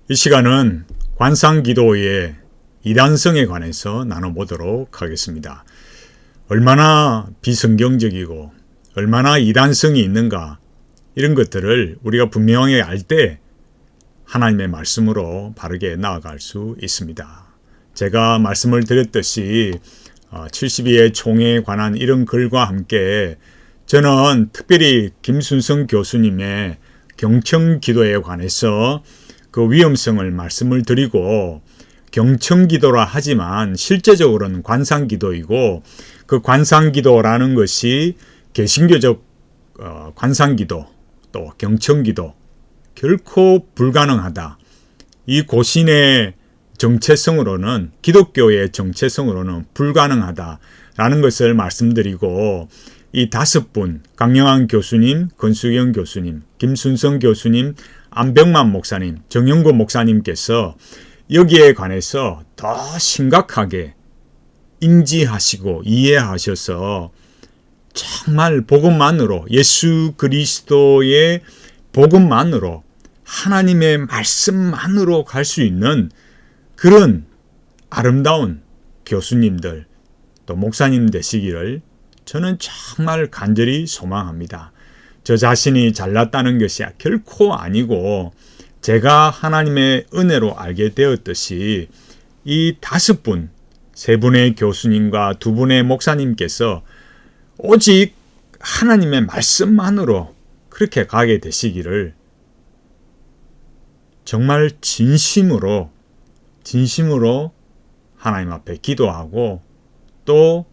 이 시간은 관상기도의 이단성에 관해서 나눠보도록 하겠습니다. 얼마나 비성경적이고 얼마나 이단성이 있는가, 이런 것들을 우리가 분명히 알 때 하나님의 말씀으로 바르게 나아갈 수 있습니다. 제가 말씀을 드렸듯이 72의 총회에 관한 이런 글과 함께 저는 특별히 김순성 교수님의 경청기도에 관해서 그 위험성을 말씀을 드리고, 경청기도라 하지만 실제적으로는 관상기도이고, 그 관상기도라는 것이 개신교적 관상기도 또 경청기도 결코 불가능하다. 이 고신의 정체성으로는, 기독교의 정체성으로는 불가능하다라는 것을 말씀드리고, 이 5분, 강영환 교수님, 권수경 교수님, 김순성 교수님, 안병만 목사님, 정영구 목사님께서 여기에 관해서 더 심각하게 인지하시고 이해하셔서 정말 복음만으로, 예수 그리스도의 복음만으로, 하나님의 말씀만으로 갈 수 있는 그런 아름다운 교수님들 또 목사님 되시기를 저는 정말 간절히 소망합니다. 저 자신이 잘났다는 것이 결코 아니고, 제가 하나님의 은혜로 알게 되었듯이 이 5분, 3분의 교수님과 2분의 목사님께서 오직 하나님의 말씀만으로 그렇게 가게 되시기를 정말 진심으로 하나님 앞에 기도하고, 또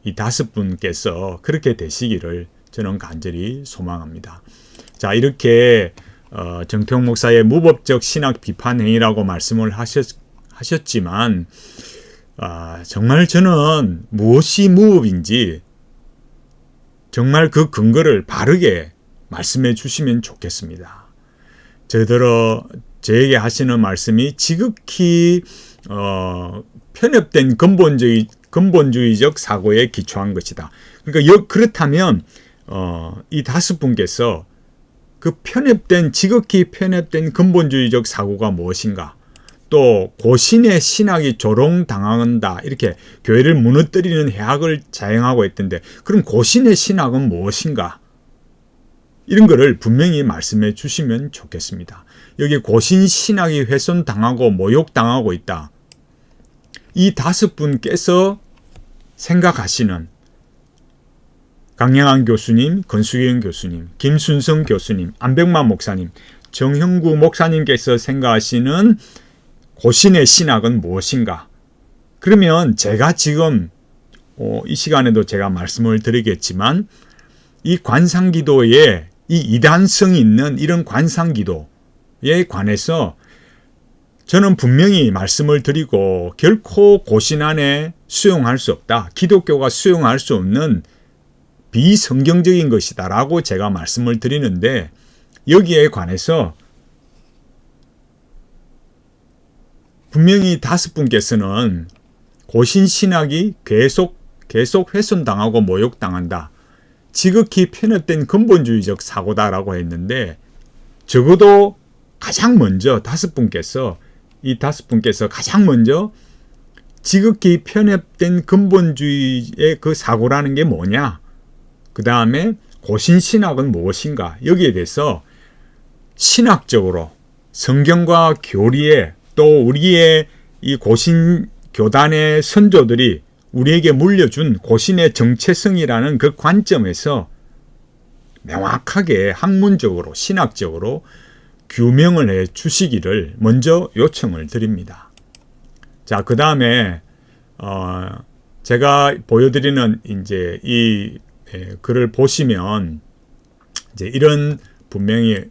이 5분께서 그렇게 되시기를 저는 간절히 소망합니다. 자, 이렇게 정태홍 목사의 무법적 신학 비판 행위라고 말씀을 하셨지만, 정말 저는 무엇이 무법인지 정말 그 근거를 바르게 말씀해 주시면 좋겠습니다. 저에게 하시는 말씀이 지극히 편협된 근본주의적 사고에 기초한 것이다. 그러니까 그렇다면 이 5분께서 그 지극히 편협된 근본주의적 사고가 무엇인가, 또 고신의 신학이 조롱당한다, 이렇게 교회를 무너뜨리는 해악을 자행하고 있던데, 그럼 고신의 신학은 무엇인가, 이런 거를 분명히 말씀해 주시면 좋겠습니다. 여기 고신 신학이 훼손당하고 모욕당하고 있다. 이 5분께서 생각하시는 강영환 교수님, 권수경 교수님, 김순성 교수님, 안병만 목사님, 정형구 목사님께서 생각하시는 고신의 신학은 무엇인가? 그러면 제가 지금 이 시간에도 제가 말씀을 드리겠지만, 이 관상기도에 이 이단성이 있는 이런 관상기도에 관해서 저는 분명히 말씀을 드리고, 결코 고신 안에 수용할 수 없다, 기독교가 수용할 수 없는 비성경적인 것이다 라고 제가 말씀을 드리는데, 여기에 관해서 분명히 5분께서는 고신신학이 계속 훼손당하고 모욕당한다, 지극히 편협된 근본주의적 사고다라고 했는데, 적어도 가장 먼저 5분께서 가장 먼저 지극히 편협된 근본주의의 그 사고라는 게 뭐냐, 그 다음에 고신신학은 무엇인가, 여기에 대해서 신학적으로 성경과 교리에, 또 우리의 이 고신 교단의 선조들이 우리에게 물려준 고신의 정체성이라는 그 관점에서 명확하게 학문적으로 신학적으로 규명을 해 주시기를 먼저 요청을 드립니다. 자, 그 다음에 제가 보여드리는 이제 이 글을 보시면 이제 이런 분명히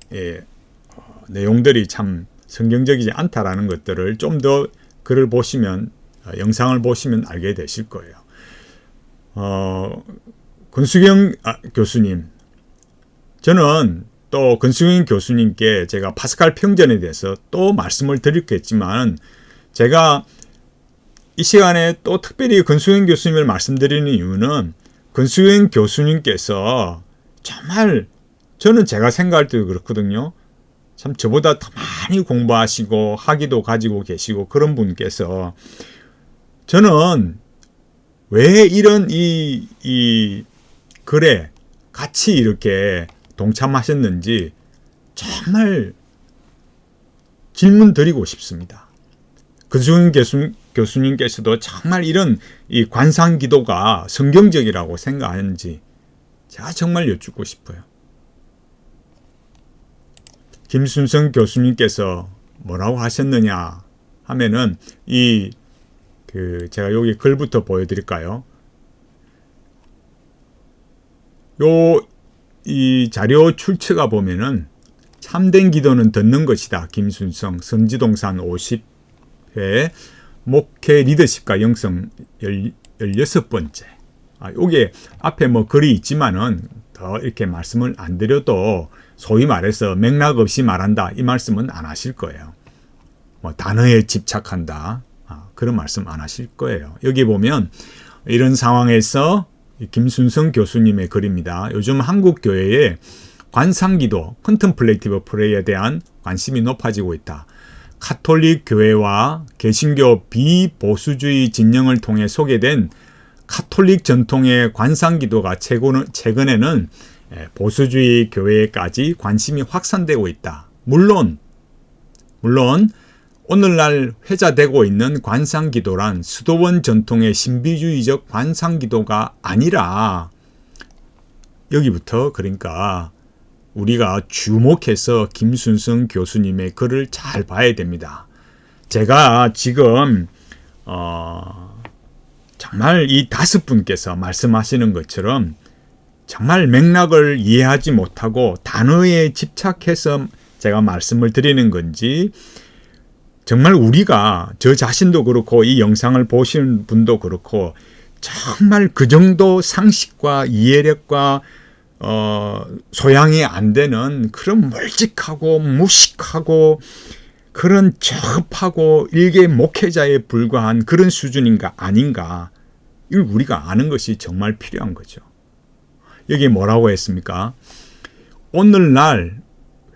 내용들이 참 성경적이지 않다라는 것들을 좀 더 글을 보시면, 영상을 보시면 알게 되실 거예요. 권수경 교수님, 저는 또 권수경 교수님께 제가 파스칼 평전에 대해서 또 말씀을 드렸겠지만, 제가 이 시간에 또 특별히 권수경 교수님을 말씀드리는 이유는, 권수경 교수님께서 정말, 저는 제가 생각할 때도 그렇거든요, 참 저보다 더 많이 공부하시고 학위도 가지고 계시고 그런 분께서 저는 왜 이런 이 글에 같이 이렇게 동참하셨는지 정말 질문 드리고 싶습니다. 근수경 교수님께서도 정말 이런 이 관상 기도가 성경적이라고 생각하는지 제가 정말 여쭙고 싶어요. 김순성 교수님께서 뭐라고 하셨느냐 하면은 제가 여기 글부터 보여드릴까요? 이 자료 출처가 보면은 참된 기도는 듣는 것이다. 김순성 선지동산 50회 목회 리더십과 영성 16번째. 요게 앞에 뭐 글이 있지만은 더 이렇게 말씀을 안 드려도 소위 말해서 맥락 없이 말한다. 이 말씀은 안 하실 거예요. 뭐 단어에 집착한다. 그런 말씀 안 하실 거예요. 여기 보면 이런 상황에서 김순성 교수님의 글입니다. 요즘 한국 교회에 관상기도, 컨템플레이티브 프레이에 대한 관심이 높아지고 있다. 카톨릭 교회와 개신교 비보수주의 진영을 통해 소개된 카톨릭 전통의 관상기도가 최근에는 보수주의 교회까지 관심이 확산되고 있다. 물론 오늘날 회자되고 있는 관상기도란 수도원 전통의 신비주의적 관상기도가 아니라 여기부터 그러니까 우리가 주목해서 김순성 교수님의 글을 잘 봐야 됩니다. 제가 지금 정말 이 5분께서 말씀하시는 것처럼 정말 맥락을 이해하지 못하고 단어에 집착해서 제가 말씀을 드리는 건지 정말 우리가 저 자신도 그렇고 이 영상을 보시는 분도 그렇고 정말 그 정도 상식과 이해력과 소양이 안 되는 그런 멀찍하고 무식하고 그런 저급하고 일개 목회자에 불과한 그런 수준인가 아닌가 이걸 우리가 아는 것이 정말 필요한 거죠. 여기 뭐라고 했습니까? 오늘날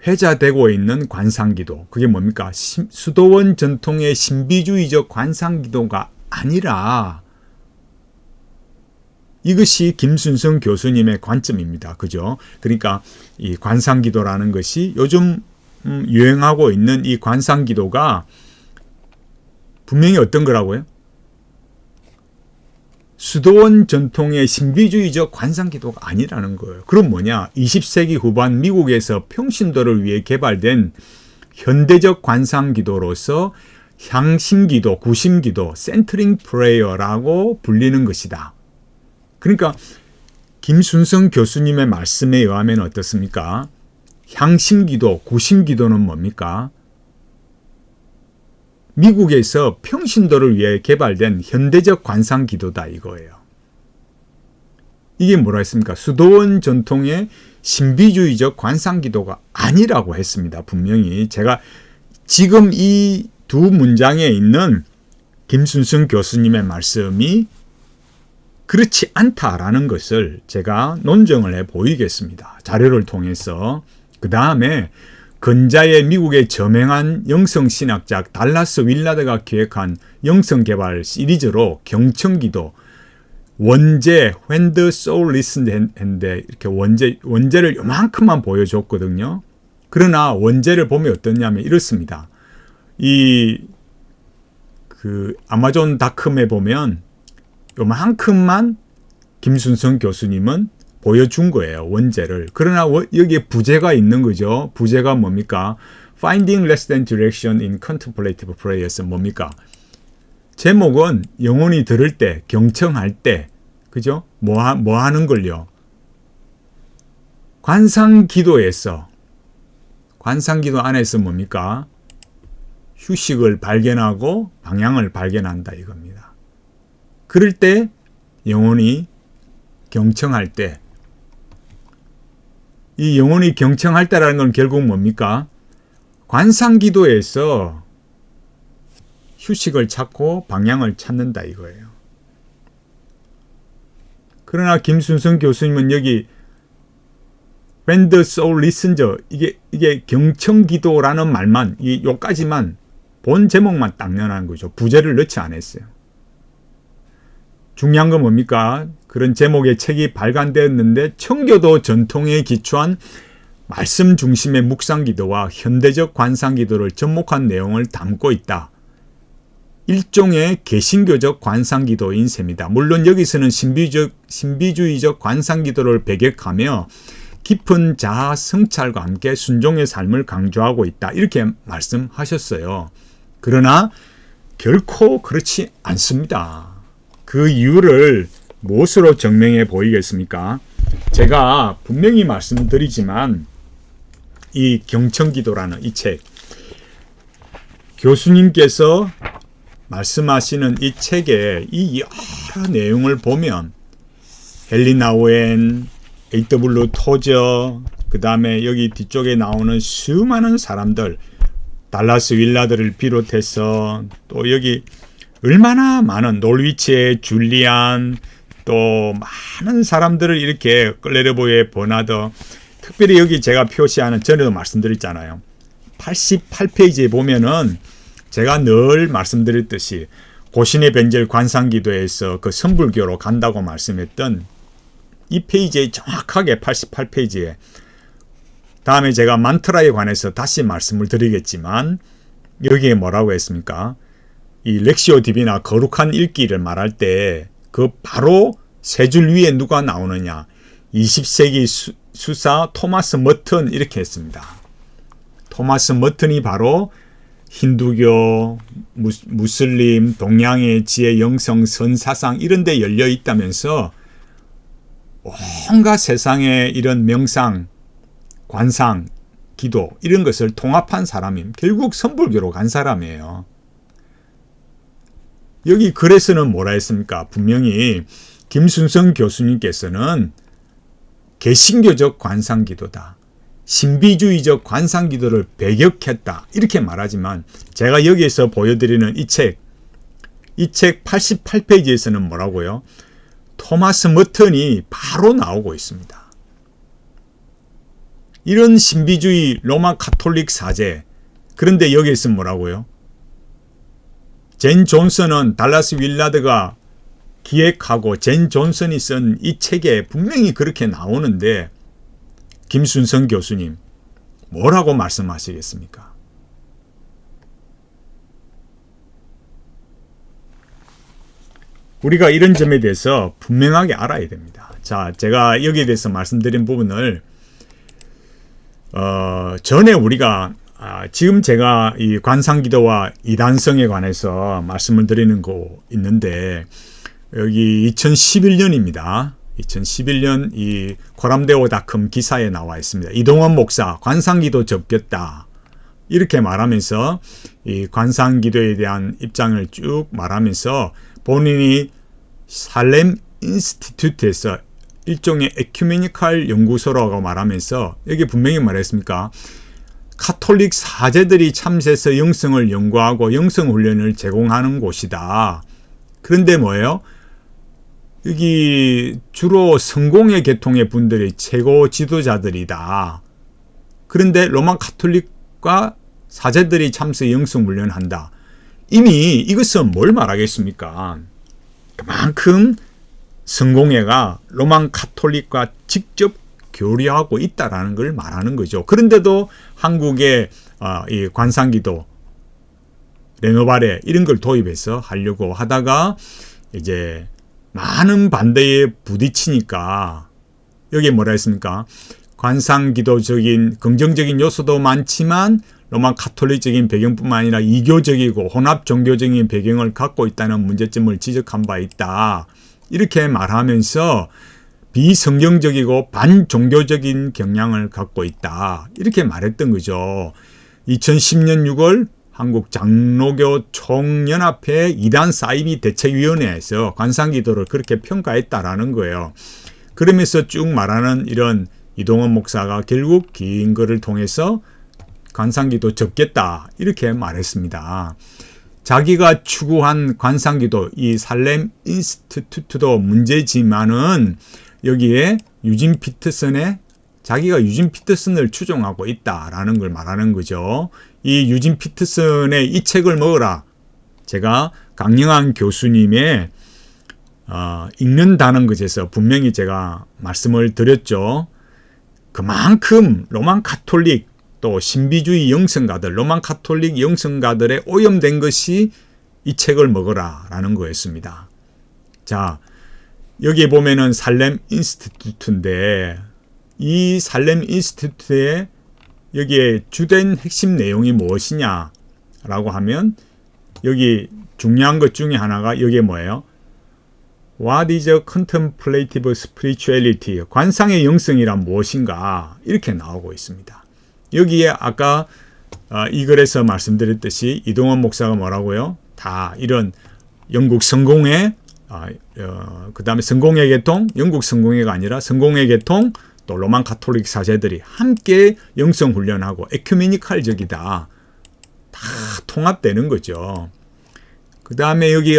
회자되고 있는 관상기도 그게 뭡니까? 수도원 전통의 신비주의적 관상기도가 아니라 이것이 김순성 교수님의 관점입니다. 그죠? 그러니까 이 관상기도라는 것이 요즘 유행하고 있는 이 관상기도가 분명히 어떤 거라고요? 수도원 전통의 신비주의적 관상기도가 아니라는 거예요. 그럼 뭐냐? 20세기 후반 미국에서 평신도를 위해 개발된 현대적 관상기도로서 향신기도, 구심기도, 센트링 프레이어라고 불리는 것이다. 그러니까 김순성 교수님의 말씀에 의하면 어떻습니까? 향신기도, 구심기도는 뭡니까? 미국에서 평신도를 위해 개발된 현대적 관상기도다 이거예요. 이게 뭐라 했습니까? 수도원 전통의 신비주의적 관상기도가 아니라고 했습니다. 분명히 제가 지금 이 두 문장에 있는 김순성 교수님의 말씀이 그렇지 않다라는 것을 제가 논증을 해 보이겠습니다. 자료를 통해서. 그 다음에 근자의 미국의 저명한 영성신학자 달라스 윌라드가 기획한 영성개발 시리즈로 경청기도, 원제, When the Soul Listens 했는데 이렇게 원제를 요만큼만 보여줬거든요. 그러나 원제를 보면 어떠냐면 이렇습니다. 아마존닷컴에 보면 요만큼만 김순성 교수님은 보여준 거예요. 원제를. 그러나 여기에 부제가 있는 거죠. 부제가 뭡니까? Finding Less Than Direction in Contemplative Prayers 뭡니까? 제목은 영혼이 들을 때, 경청할 때, 그죠? 뭐 하는 걸요? 관상기도 안에서 뭡니까? 휴식을 발견하고 방향을 발견한다 이겁니다. 그럴 때 영혼이 경청할 때 이 영혼이 경청할 때라는 건 결국 뭡니까? 관상기도에서 휴식을 찾고 방향을 찾는다 이거예요. 그러나 김순성 교수님은 여기 When the soul listens, 이게 경청기도라는 말만, 요까지만 본 제목만 딱 넣어놓은 거죠. 부제를 넣지 않았어요. 중요한 건 뭡니까? 그런 제목의 책이 발간되었는데 청교도 전통에 기초한 말씀 중심의 묵상기도와 현대적 관상기도를 접목한 내용을 담고 있다. 일종의 개신교적 관상기도인 셈이다. 물론 여기서는 신비주의적 관상기도를 배격하며 깊은 자아 성찰과 함께 순종의 삶을 강조하고 있다. 이렇게 말씀하셨어요. 그러나 결코 그렇지 않습니다. 그 이유를 무엇으로 증명해 보이겠습니까? 제가 분명히 말씀드리지만 이 경청기도라는 이 책, 교수님께서 말씀하시는 이 책의 이 여러 내용을 보면 헨리 나우엔, A.W. 토저, 그 다음에 여기 뒤쪽에 나오는 수많은 사람들, 달라스 윌라드를 비롯해서 또 여기 얼마나 많은 놀위치의 줄리안, 또 많은 사람들을 이렇게 클레르보의 버나더, 특별히 여기 제가 표시하는, 전에도 말씀드렸잖아요. 88페이지에 보면은 제가 늘 말씀드렸듯이 고신의 변절 관상기도에서 그 선불교로 간다고 말씀했던 이 페이지에 정확하게 88페이지에, 다음에 제가 만트라에 관해서 다시 말씀을 드리겠지만 여기에 뭐라고 했습니까? 이 렉시오 디비나 거룩한 읽기를 말할 때 그 바로 세 줄 위에 누가 나오느냐? 20세기 수사 토마스 머튼, 이렇게 했습니다. 토마스 머튼이 바로 힌두교, 무슬림, 동양의 지혜, 영성, 선사상 이런 데 열려 있다면서 온갖 세상의 이런 명상, 관상, 기도 이런 것을 통합한 사람이 결국 선불교로 간 사람이에요. 여기 글에서는 뭐라 했습니까? 분명히 김순성 교수님께서는 개신교적 관상기도다, 신비주의적 관상기도를 배격했다, 이렇게 말하지만 제가 여기에서 보여드리는 이 책 88페이지에서는 뭐라고요? 토마스 머튼이 바로 나오고 있습니다. 이런 신비주의 로마 카톨릭 사제, 그런데 여기에서 뭐라고요? 젠 존슨은 달라스 윌라드가 기획하고 젠 존슨이 쓴 이 책에 분명히 그렇게 나오는데 김순성 교수님 뭐라고 말씀하시겠습니까? 우리가 이런 점에 대해서 분명하게 알아야 됩니다. 자, 제가 여기에 대해서 말씀드린 부분을 전에 우리가 지금 제가 이 관상기도와 이단성에 관해서 말씀을 드리는 거 있는데 여기 2011년입니다. 2011년 이 코람데오닷컴 기사에 나와 있습니다. 이동원 목사 관상기도 접겠다, 이렇게 말하면서 이 관상기도에 대한 입장을 쭉 말하면서 본인이 살렘 인스티튜트에서 일종의 에큐메니칼 연구소라고 말하면서 여기 분명히 말했습니까? 카톨릭 사제들이 참새에서 영성을 연구하고 영성훈련을 제공하는 곳이다. 그런데 뭐예요? 여기 주로 성공회 계통의 분들이 최고 지도자들이다. 그런데 로마 카톨릭과 사제들이 참새 영성훈련한다. 이미 이것은 뭘 말하겠습니까? 그만큼 성공회가 로마 카톨릭과 직접 교류하고 있다라는 걸 말하는 거죠. 그런데도 한국의 이 관상기도, 레노바레 이런 걸 도입해서 하려고 하다가 이제 많은 반대에 부딪히니까 여기에 뭐라 했습니까? 관상기도적인 긍정적인 요소도 많지만 로마 카톨릭적인 배경뿐만 아니라 이교적이고 혼합 종교적인 배경을 갖고 있다는 문제점을 지적한 바 있다. 이렇게 말하면서 비성경적이고 반종교적인 경향을 갖고 있다, 이렇게 말했던 거죠. 2010년 6월 한국 장로교 총연합회 이단 사이비 대책위원회에서 관상기도를 그렇게 평가했다라는 거예요. 그러면서 쭉 말하는 이런 이동원 목사가 결국 긴 글을 통해서 관상기도 접겠다, 이렇게 말했습니다. 자기가 추구한 관상기도, 이 살렘 인스티튜트도 문제지만은 여기에 유진 피터슨의 자기가 유진 피터슨을 추종하고 있다라는 걸 말하는 거죠. 이 유진 피터슨의 이 책을 먹어라. 제가 강영한 교수님의 읽는다는 것에서 분명히 제가 말씀을 드렸죠. 그만큼 로만 가톨릭 또 신비주의 영성가들, 로만 가톨릭 영성가들의 오염된 것이 이 책을 먹어라 라는 거였습니다. 자, 여기 보면은 살렘 인스티튜트인데 이 살렘 인스티튜트의 여기에 주된 핵심 내용이 무엇이냐라고 하면 여기 중요한 것 중에 하나가 여기에 뭐예요? What is a contemplative spirituality? 관상의 영성이란 무엇인가? 이렇게 나오고 있습니다. 여기에 아까 이 글에서 말씀드렸듯이 이동원 목사가 뭐라고요? 다 이런 영국 성공회, 그 다음에 성공회 계통, 영국 성공회가 아니라 성공회 계통, 또 로만 가톨릭 사제들이 함께 영성 훈련하고 에큐메니칼적이다. 다 통합되는 거죠. 그 다음에 여기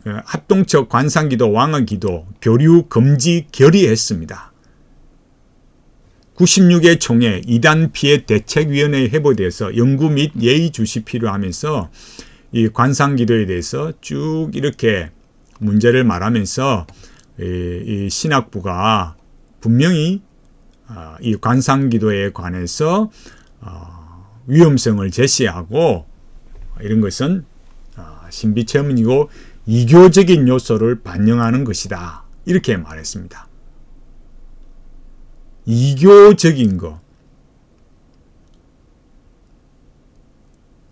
합동적 관상기도, 왕언기도, 교류, 금지, 결의했습니다. 96회 총회 이단 피해 대책위원회에 회부돼서 연구 및 예의주시 필요하면서 이 관상기도에 대해서 쭉 이렇게 문제를 말하면서 이 신학부가 분명히 이 관상기도에 관해서 위험성을 제시하고 이런 것은 신비체험이고 이교적인 요소를 반영하는 것이다. 이렇게 말했습니다. 이교적인 거.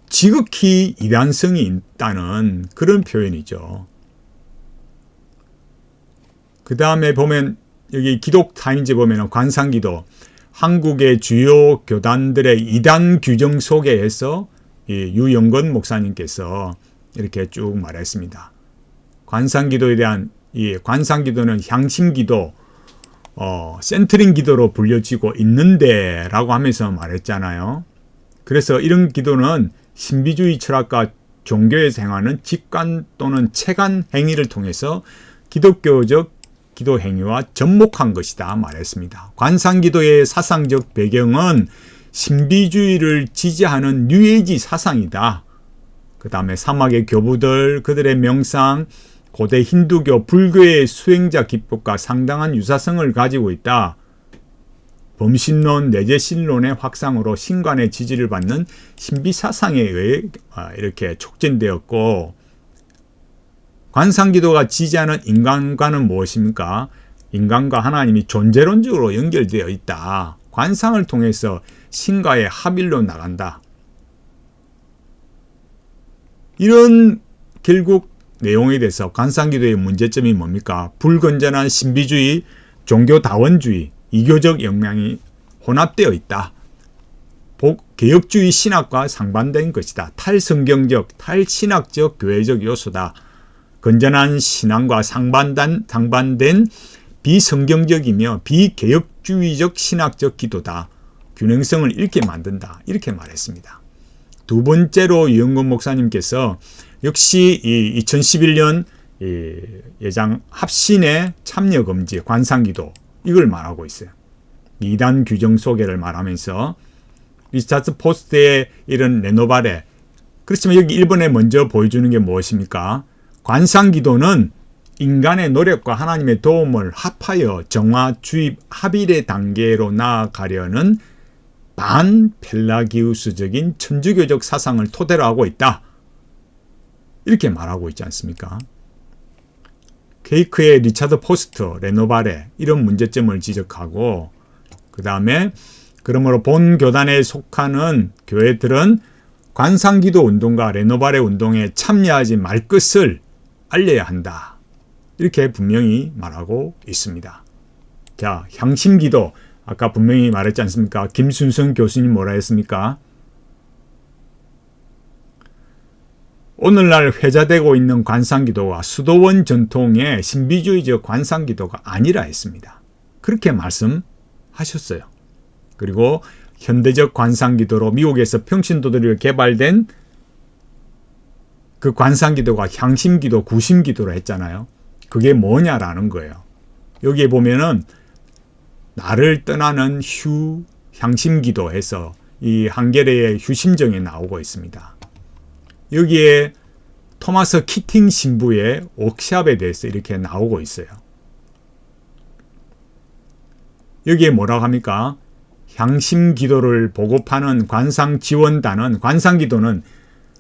지극히 이단성이 있다는 그런 표현이죠. 그 다음에 보면 여기 기독타임즈 보면 관상기도 한국의 주요 교단들의 이단 규정 속에 해서 유영건 목사님께서 이렇게 쭉 말했습니다. 관상기도에 대한 이 관상기도는 향심기도, 센트링 기도로 불려지고 있는데 라고 하면서 말했잖아요. 그래서 이런 기도는 신비주의 철학과 종교에서 행하는 직관 또는 체관 행위를 통해서 기독교적 기도 행위와 접목한 것이다 말했습니다. 관상기도의 사상적 배경은 신비주의를 지지하는 뉴에이지 사상이다. 그 다음에 사막의 교부들, 그들의 명상, 고대 힌두교, 불교의 수행자 기법과 상당한 유사성을 가지고 있다. 범신론, 내재신론의 확산으로 신관의 지지를 받는 신비사상에 의해 이렇게 촉진되었고, 관상기도가 지지하는 인간과는 무엇입니까? 인간과 하나님이 존재론적으로 연결되어 있다. 관상을 통해서 신과의 합일로 나간다. 이런 결국 내용에 대해서 관상기도의 문제점이 뭡니까? 불건전한 신비주의, 종교다원주의, 이교적 역량이 혼합되어 있다. 개혁주의 신학과 상반된 것이다. 탈성경적, 탈신학적 교회적 요소다. 건전한 신앙과 상반된 비성경적이며 비개혁주의적 신학적 기도다. 균형성을 잃게 만든다. 이렇게 말했습니다. 두 번째로 유영건 목사님께서 역시 이 2011년 예장 합신의 참여 금지 관상기도 이걸 말하고 있어요. 이단 규정 소개를 말하면서 리차드 포스트의 이런 레노발에, 그렇지만 여기 1번에 먼저 보여주는 게 무엇입니까? 관상기도는 인간의 노력과 하나님의 도움을 합하여 정화, 주입, 합일의 단계로 나아가려는 반펠라기우스적인 천주교적 사상을 토대로 하고 있다. 이렇게 말하고 있지 않습니까? 케이크의 리차드 포스터, 레노발에 이런 문제점을 지적하고, 그 다음에 그러므로 본 교단에 속하는 교회들은 관상기도 운동과 레노발의 운동에 참여하지 말 것을 알려야 한다. 이렇게 분명히 말하고 있습니다. 자, 향심기도 아까 분명히 말했지 않습니까? 김순성 교수님 뭐라 했습니까? 오늘날 회자되고 있는 관상기도가 수도원 전통의 신비주의적 관상기도가 아니라 했습니다. 그렇게 말씀하셨어요. 그리고 현대적 관상기도로 미국에서 평신도들이 개발된 그 관상기도가 향심기도, 구심기도로 했잖아요. 그게 뭐냐라는 거예요. 여기에 보면은 나를 떠나는 향심기도 해서 이 한겨레의 휴심정에 나오고 있습니다. 여기에 토마스 키팅 신부의 옥샵에 대해서 이렇게 나오고 있어요. 여기에 뭐라고 합니까? 향심기도를 보급하는 관상지원단은, 관상기도는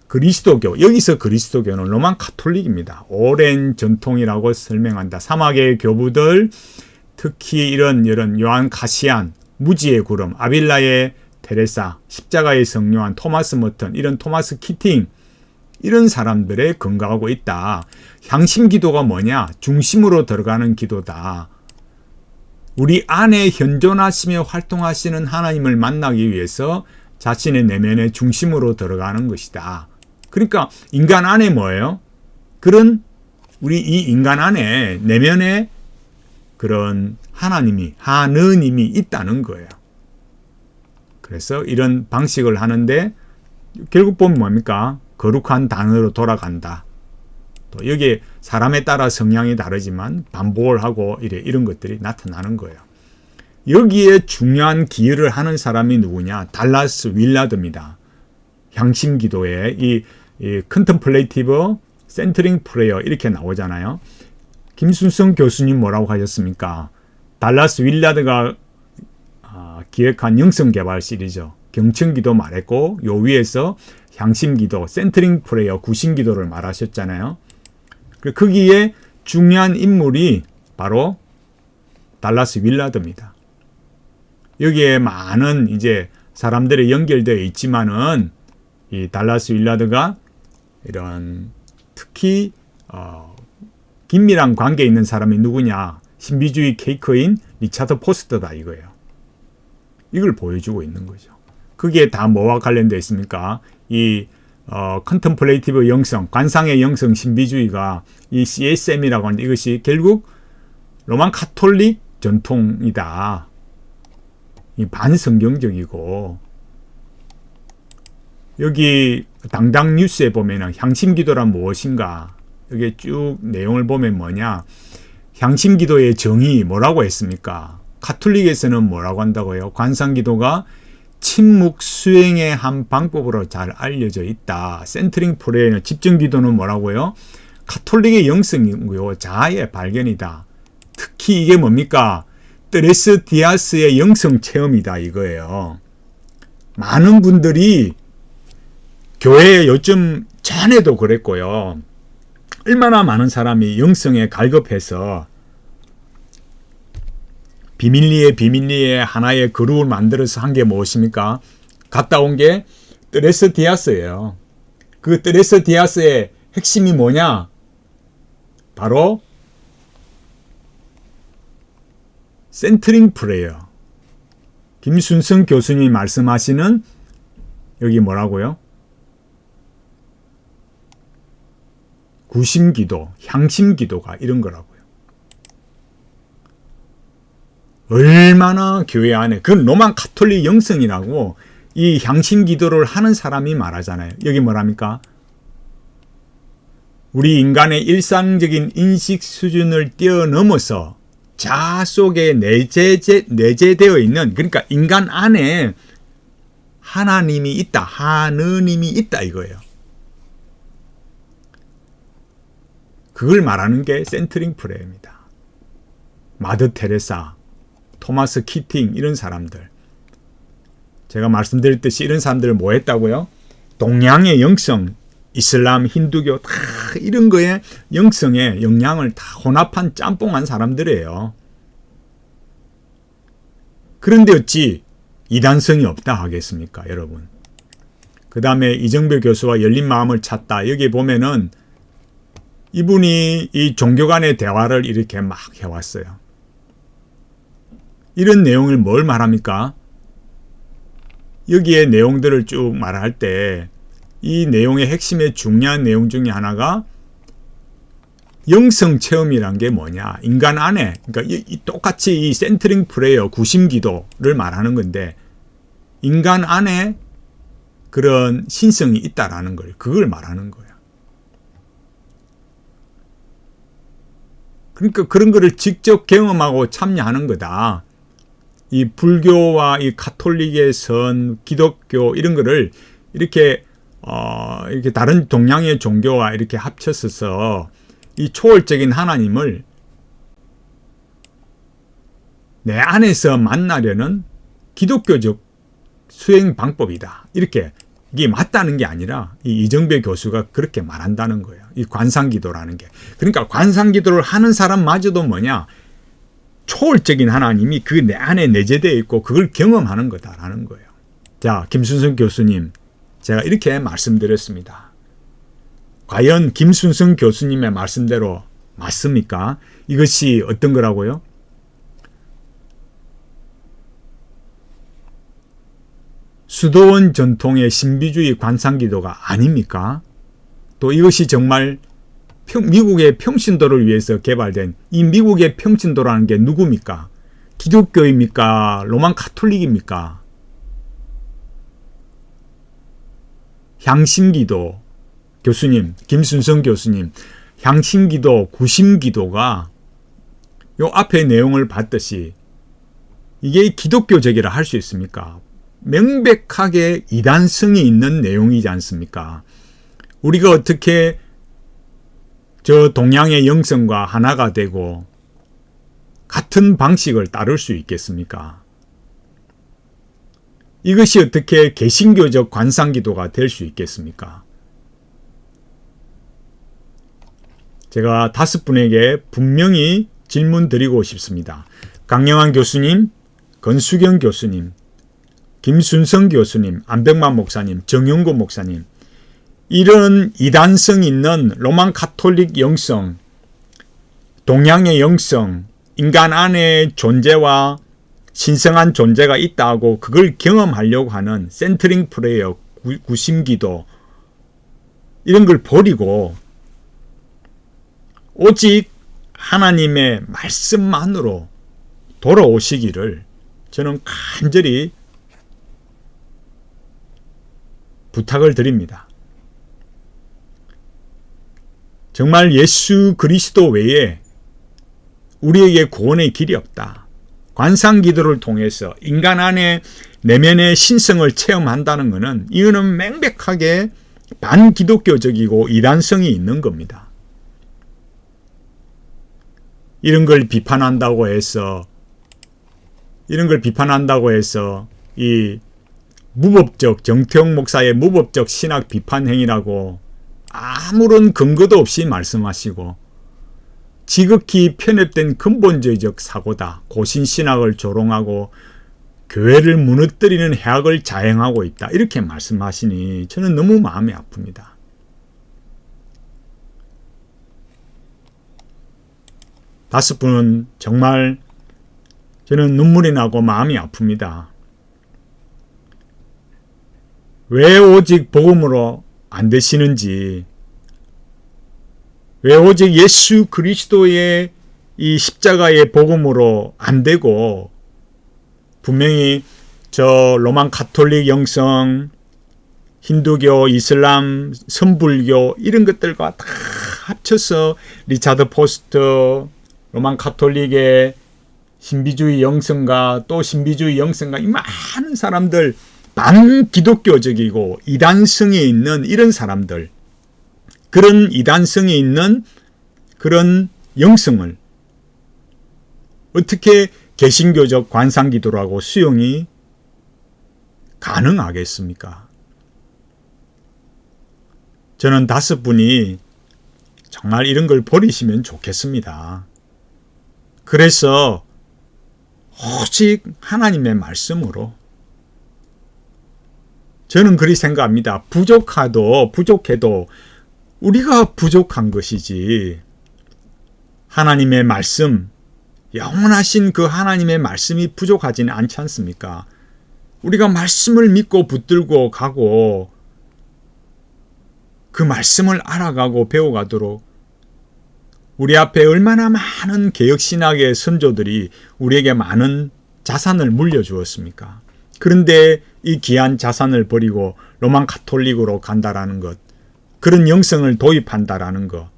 그리스도교, 여기서 그리스도교는 로만 카톨릭입니다. 오랜 전통이라고 설명한다. 사막의 교부들, 특히 이런 요한 카시안, 무지의 구름, 아빌라의 테레사, 십자가의 성요한, 토마스 머튼, 이런 토마스 키팅, 이런 사람들에 근거하고 있다. 향심기도가 뭐냐? 중심으로 들어가는 기도다. 우리 안에 현존하시며 활동하시는 하나님을 만나기 위해서 자신의 내면의 중심으로 들어가는 것이다. 그러니까 인간 안에 뭐예요? 그런 우리 이 인간 안에 내면에 그런 하느님이 있다는 거예요. 그래서 이런 방식을 하는데 결국 보면 뭡니까? 거룩한 단어로 돌아간다. 또 여기에 사람에 따라 성향이 다르지만 반복을 하고 이런 것들이 나타나는 거예요. 여기에 중요한 기여를 하는 사람이 누구냐? 달라스 윌라드입니다. 향심기도에 이 컨템플레이티브 센터링 프레이어 이렇게 나오잖아요. 김순성 교수님 뭐라고 하셨습니까? 달라스 윌라드가 기획한 영성개발 시리즈 경청기도 말했고 요 위에서 향심기도, 센터링 프레이어, 구신기도를 말하셨잖아요. 거기에 중요한 인물이 바로 달라스 윌라드입니다. 여기에 많은 이제 사람들이 연결되어 있지만은 이 달라스 윌라드가 이런 특히 긴밀한 관계에 있는 사람이 누구냐? 신비주의 케이커인 리차드 포스터다 이거예요. 이걸 보여주고 있는 거죠. 그게 다 뭐와 관련되어 있습니까? 이 컨템플레이티브 영성, 관상의 영성 신비주의가 이 CSM이라고 하는데 이것이 결국 로만 카톨릭 전통이다. 이 반성경적이고 여기 당당 뉴스에 보면은 향심기도란 무엇인가? 여기 쭉 내용을 보면 뭐냐? 향심기도의 정의 뭐라고 했습니까? 카톨릭에서는 뭐라고 한다고요? 관상기도가 침묵 수행의 한 방법으로 잘 알려져 있다. 센터링 프레이어, 집중기도는 뭐라고요? 카톨릭의 영성이고요. 자아의 발견이다. 특히 이게 뭡니까? 트레스 디아스의 영성 체험이다 이거예요. 많은 분들이 교회에 요즘 전에도 그랬고요. 얼마나 많은 사람이 영성에 갈급해서 비밀리에 하나의 그룹을 만들어서 한 게 무엇입니까? 갔다 온 게 트레스 디아스예요. 그 트레스 디아스의 핵심이 뭐냐? 바로 센터링 프레이어. 김순성 교수님이 말씀하시는 여기 뭐라고요? 구심기도, 향심기도가 이런 거라고요. 얼마나 교회 안에 그건 로만 카톨릭 영성이라고 이 향심기도를 하는 사람이 말하잖아요. 여기 뭐랍니까? 우리 인간의 일상적인 인식 수준을 뛰어넘어서 자아 속에 내재되어 있는, 그러니까 인간 안에 하나님이 있다, 하느님이 있다 이거예요. 그걸 말하는 게 센터링 프레이어입니다. 마더 테레사, 토마스 키팅 이런 사람들. 제가 말씀드렸듯이 이런 사람들을 뭐 했다고요? 동양의 영성, 이슬람, 힌두교 다 이런 거에 영성에 영향을 다 혼합한 짬뽕한 사람들이에요. 그런데 어찌 이단성이 없다 하겠습니까, 여러분? 그 다음에 이정배 교수와 열린 마음을 찾다. 여기 보면은 이분이 이 종교 간의 대화를 이렇게 막 해왔어요. 이런 내용을 뭘 말합니까? 여기에 내용들을 쭉 말할 때 이 내용의 핵심의 중요한 내용 중에 하나가 영성 체험이란 게 뭐냐? 인간 안에, 그러니까 똑같이 이 센터링 프레이어, 구심기도를 말하는 건데 인간 안에 그런 신성이 있다라는 걸, 그걸 말하는 거예요. 그러니까 그런 거를 직접 경험하고 참여하는 거다. 이 불교와 이 가톨릭의 선, 기독교 이런 거를 이렇게 이렇게 다른 동양의 종교와 이렇게 합쳤어서 이 초월적인 하나님을 내 안에서 만나려는 기독교적 수행 방법이다. 이렇게 이게 맞다는 게 아니라 이 이정배 교수가 그렇게 말한다는 거예요. 이 관상기도라는 게. 그러니까 관상기도를 하는 사람마저도 뭐냐? 초월적인 하나님이 그 내 안에 내재되어 있고 그걸 경험하는 거다라는 거예요. 자, 김순성 교수님, 제가 이렇게 말씀드렸습니다. 과연 김순성 교수님의 말씀대로 맞습니까? 이것이 어떤 거라고요? 수도원 전통의 신비주의 관상기도가 아닙니까? 또 이것이 정말 미국의 평신도를 위해서 개발된 이 미국의 평신도라는 게 누굽니까? 기독교입니까? 로만 가톨릭입니까? 향신기도 교수님, 김순성 교수님, 향신기도, 구심기도가 요 앞에 내용을 봤듯이 이게 기독교적이라 할 수 있습니까? 명백하게 이단성이 있는 내용이지 않습니까? 우리가 어떻게 저 동양의 영성과 하나가 되고 같은 방식을 따를 수 있겠습니까? 이것이 어떻게 개신교적 관상기도가 될 수 있겠습니까? 제가 5분에게 분명히 질문 드리고 싶습니다. 강영환 교수님, 건수경 교수님, 김순성 교수님, 안백만 목사님, 정영구 목사님, 이런 이단성 있는 로만 가톨릭 영성, 동양의 영성, 인간 안에 존재와 신성한 존재가 있다고 그걸 경험하려고 하는 센터링 프레이어, 구심기도 이런 걸 버리고 오직 하나님의 말씀만으로 돌아오시기를 저는 간절히 부탁을 드립니다. 정말 예수 그리스도 외에 우리에게 구원의 길이 없다. 관상기도를 통해서 인간 안에 내면의 신성을 체험한다는 것은 이거는 명백하게 반기독교적이고 이단성이 있는 겁니다. 이런 걸 비판한다고 해서 이 무법적 정태용 목사의 무법적 신학 비판 행위라고 아무런 근거도 없이 말씀하시고 지극히 편협된 근본주의적 사고다. 고신신학을 조롱하고 교회를 무너뜨리는 해악을 자행하고 있다. 이렇게 말씀하시니 저는 너무 마음이 아픕니다. 다섯 분은 정말 저는 눈물이 나고 마음이 아픕니다. 왜 오직 복음으로 안 되시는지, 왜 오직 예수 그리스도의 이 십자가의 복음으로 안 되고 분명히 저 로만 가톨릭 영성, 힌두교, 이슬람, 선불교 이런 것들과 다 합쳐서 리차드 포스터, 로만 가톨릭의 신비주의 영성가 또 신비주의 영성가 이 많은 사람들 반기독교적이고 이단성이 있는 이런 사람들 그런 이단성이 있는 그런 영성을 어떻게 개신교적 관상기도라고 수용이 가능하겠습니까? 저는 5분이 정말 이런 걸 버리시면 좋겠습니다. 그래서 오직 하나님의 말씀으로 저는 그리 생각합니다. 부족해도 우리가 부족한 것이지 하나님의 말씀, 영원하신 그 하나님의 말씀이 부족하지는 않지 않습니까? 우리가 말씀을 믿고 붙들고 가고 그 말씀을 알아가고 배워가도록 우리 앞에 얼마나 많은 개혁신학의 선조들이 우리에게 많은 자산을 물려주었습니까? 그런데 이 귀한 자산을 버리고 로만 가톨릭으로 간다라는 것, 그런 영성을 도입한다라는 것,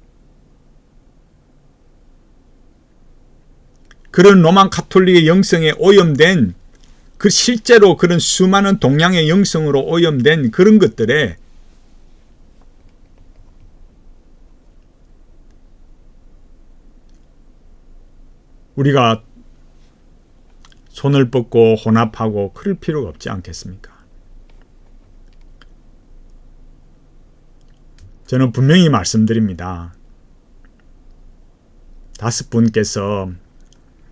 그런 로만 가톨릭의 영성에 오염된 그 실제로 그런 수많은 동양의 영성으로 오염된 그런 것들에 우리가 손을 뻗고 혼합하고 그럴 필요가 없지 않겠습니까? 저는 분명히 말씀드립니다.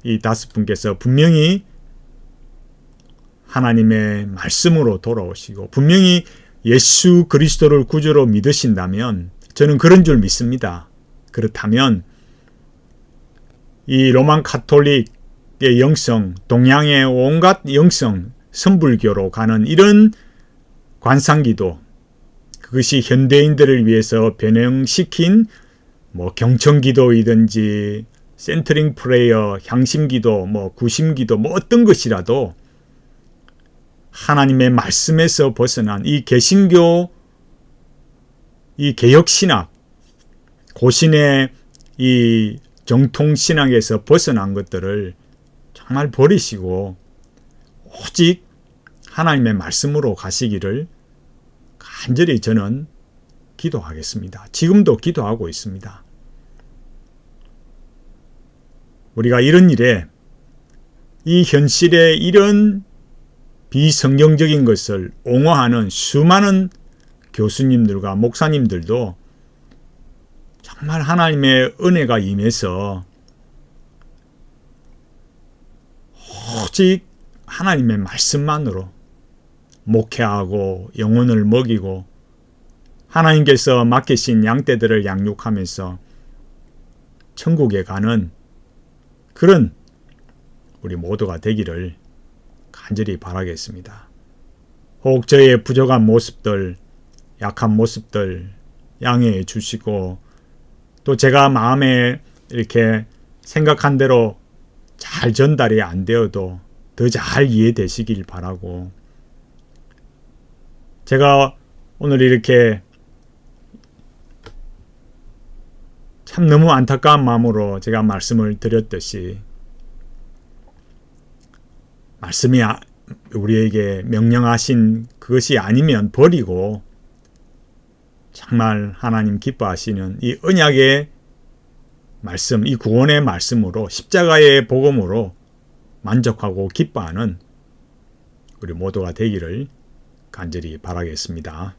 이 다섯 분께서 분명히 하나님의 말씀으로 돌아오시고 분명히 예수 그리스도를 구주로 믿으신다면 저는 그런 줄 믿습니다. 그렇다면 이 로만 카톨릭의 영성, 동양의 온갖 영성, 선불교로 가는 이런 관상기도, 그것이 현대인들을 위해서 변형시킨 경청기도이든지 센터링 프레이어, 향심기도, 구심기도, 어떤 것이라도 하나님의 말씀에서 벗어난 이 개신교, 이 개혁신학, 고신의 이 정통신학에서 벗어난 것들을 정말 버리시고 오직 하나님의 말씀으로 가시기를 간절히 저는 기도하겠습니다. 지금도 기도하고 있습니다. 우리가 이런 일에, 이 현실에 이런 비성경적인 것을 옹호하는 수많은 교수님들과 목사님들도 정말 하나님의 은혜가 임해서 오직 하나님의 말씀만으로 목회하고 영혼을 먹이고 하나님께서 맡기신 양떼들을 양육하면서 천국에 가는 그런 우리 모두가 되기를 간절히 바라겠습니다. 혹 저의 부족한 모습들, 약한 모습들 양해해 주시고 또 제가 마음에 이렇게 생각한 대로 잘 전달이 안 되어도 더 잘 이해되시길 바라고, 제가 오늘 이렇게 참 너무 안타까운 마음으로 제가 말씀을 드렸듯이 말씀이 우리에게 명령하신 그것이 아니면 버리고 정말 하나님 기뻐하시는 이 언약의 말씀, 이 구원의 말씀으로 십자가의 복음으로 만족하고 기뻐하는 우리 모두가 되기를 간절히 바라겠습니다.